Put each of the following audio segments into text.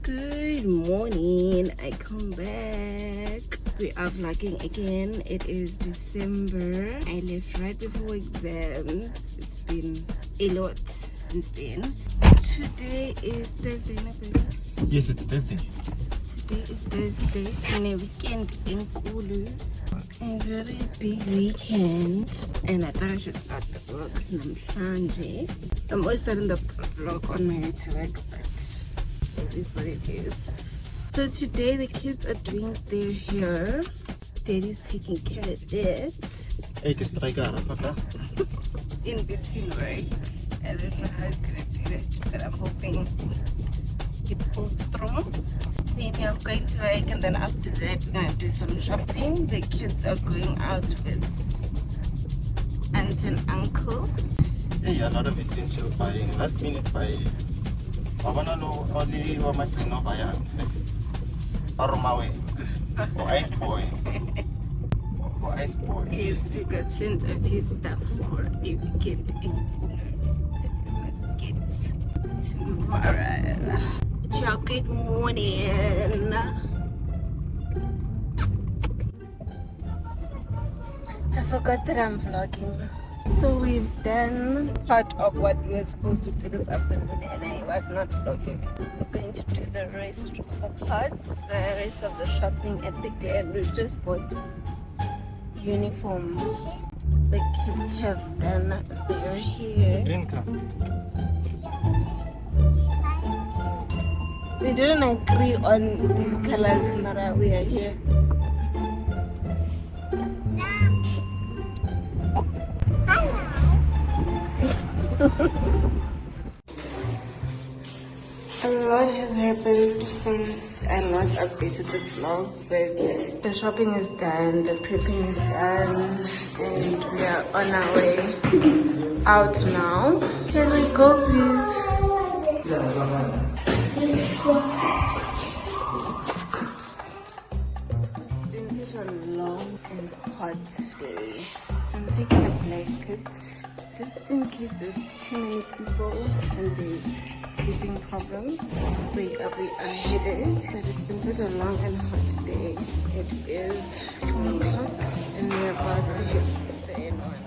Good morning. I come back. We are vlogging again. It is December. I left right before exams. It's been a lot since then. Today is Thursday, no baby? Yes, it's Thursday. Today is Thursday. It's a weekend in Kulu. A very big weekend. And I thought I should start the vlog on Sunday. I'm always starting the vlog on my way to work, but it is what it is. So today the kids are doing their hair. Daddy's taking care of it. Hey, this striker, papa. In between, right? I don't know how it's gonna do it, but I'm hoping it pulls through. Maybe I'm going to work, and then after that we're gonna do some shopping. The kids are going out with aunt and uncle. Hey, a lot of essential buying. Last minute buying. I wanna know only what my thing of buying. Aromawe. Or ice boy. Or ice boy. Yes, you got sent a few stuff for a weekend in Kulu. We must get tomorrow. Good morning. I forgot that I'm vlogging. So we've done part of what we were supposed to do this afternoon and I was not vlogging. We're going to do the rest of the parts, the rest of the shopping at the Glen. We've just bought uniform. The kids have done their hair. Green cup. We didn't agree on these colors, Nara. We are here. A lot has happened since I last updated this vlog, but the shopping is done, the prepping is done, and we are on our way out now. Can we go, please? It's been such a long and hot day. I'm taking a blanket just in case there's too many people and there's sleeping problems. We are headed, but it's been such a long and hot day. It is 4 o'clock and we're about to hit the N1.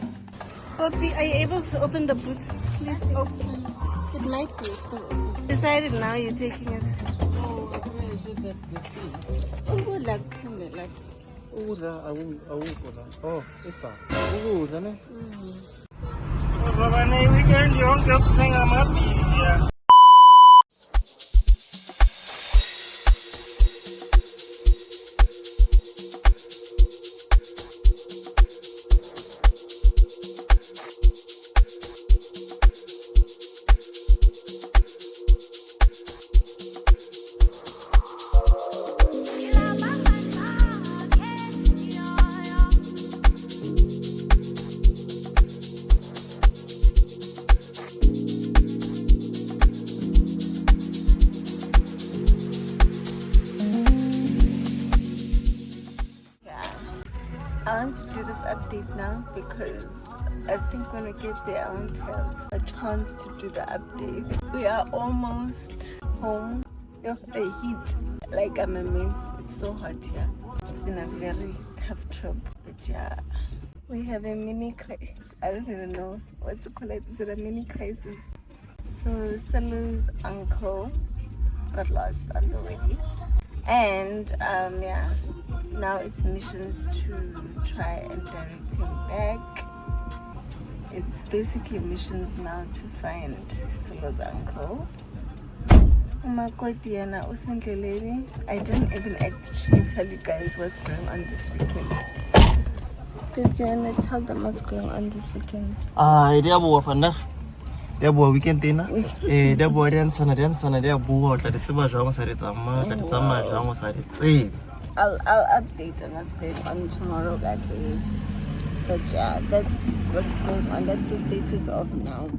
Poppy, are you able to open the boot? Please open. It might be still open. Decided now you're taking it. Oh, like weekend, I want to do this update now because I think when we get there I won't have a chance to do the update. We are almost home. Yo, the heat, like I'm a mess. It's so hot here. It's been a very tough trip, but yeah, we have a mini crisis. I don't even know what to call it. Is it a mini crisis? So Salu's uncle got lost on the way, and yeah, now it's missions to try and direct him back. It's basically missions now to find Salu's uncle. I didn't even actually tell you guys what's going on this weekend. Did you tell them what's going on this weekend? Dia buat apa? Dia buat weekend tina. Dia buat dia buat tadi sebab jangan sari sama, jangan sari. I'll update on what's going on tomorrow, guys. But yeah, that's what's going on. That's the status of now.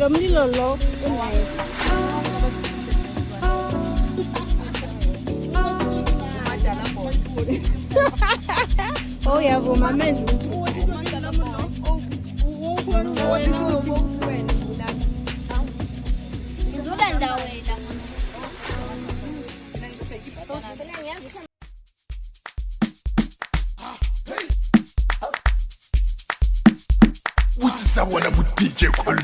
Oh yeah, mama. What's someone with DJ call me?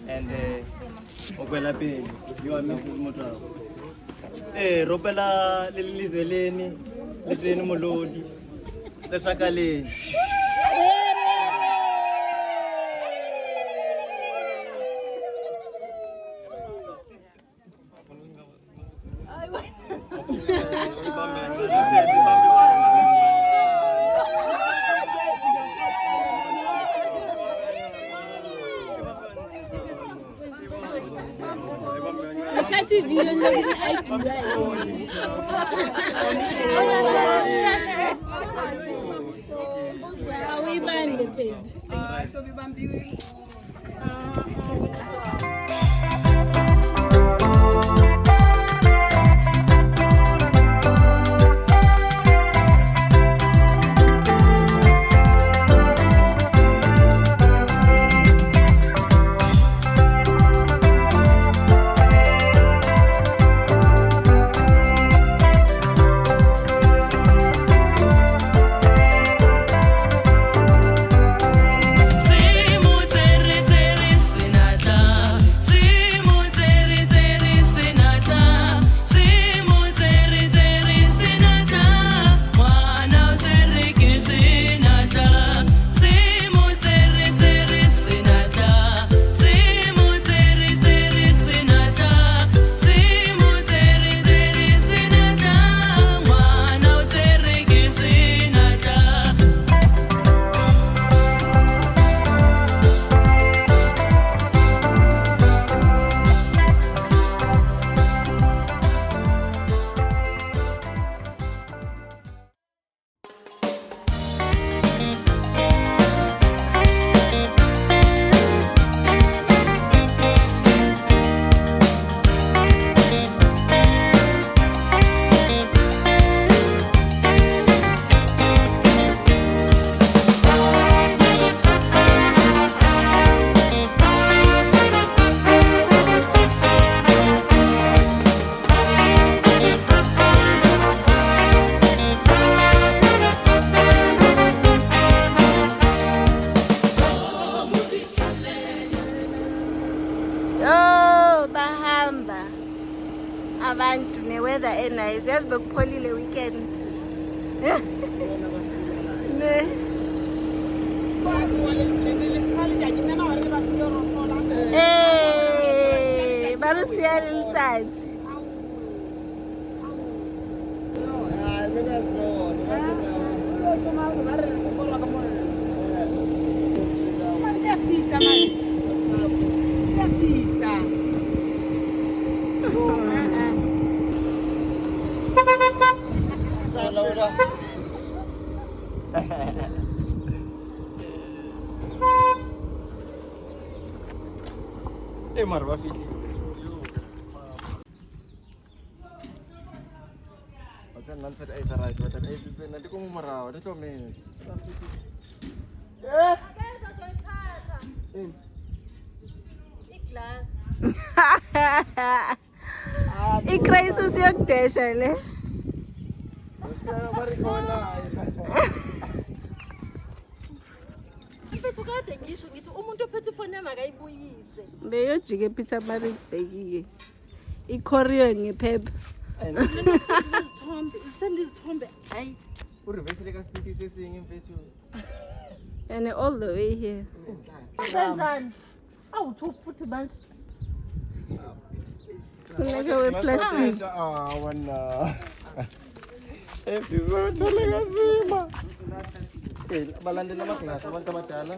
And okwela pele yo a metse motrao ropela le lizeleni le tsene molodi le sakaleng Simu tere tere sinata abantu ne-weather enice yazi bekupholile weekend ne ba re siya le letsatsi Mara va fihli. Wata nan sai ai sarai wata ai sai nan diko mara wata to me. iglass icrisis yokudesha le mfethu kade ngisho ngithi umuntu ophethe ifoni yami akayibuyise beyojike ePietermaritzburg ikhoriyo ngephepha sendizithombe hayi Reverse le ka speed sesinye mfethu. and all the way here senjani awuthu futhi manje funeka weplastic Ah, wana. Sizothola kanzima. Balandela amaklasi abantu abadala.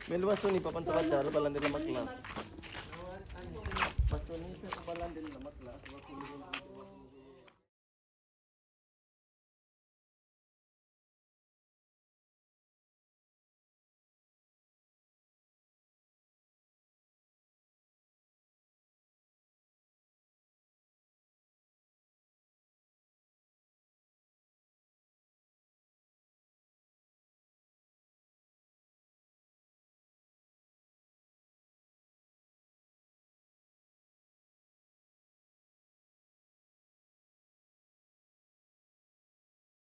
Kumele bahloniphe abantu abadala balandela amaklasi. Bahloniphe balandela amaklasi bakhulu.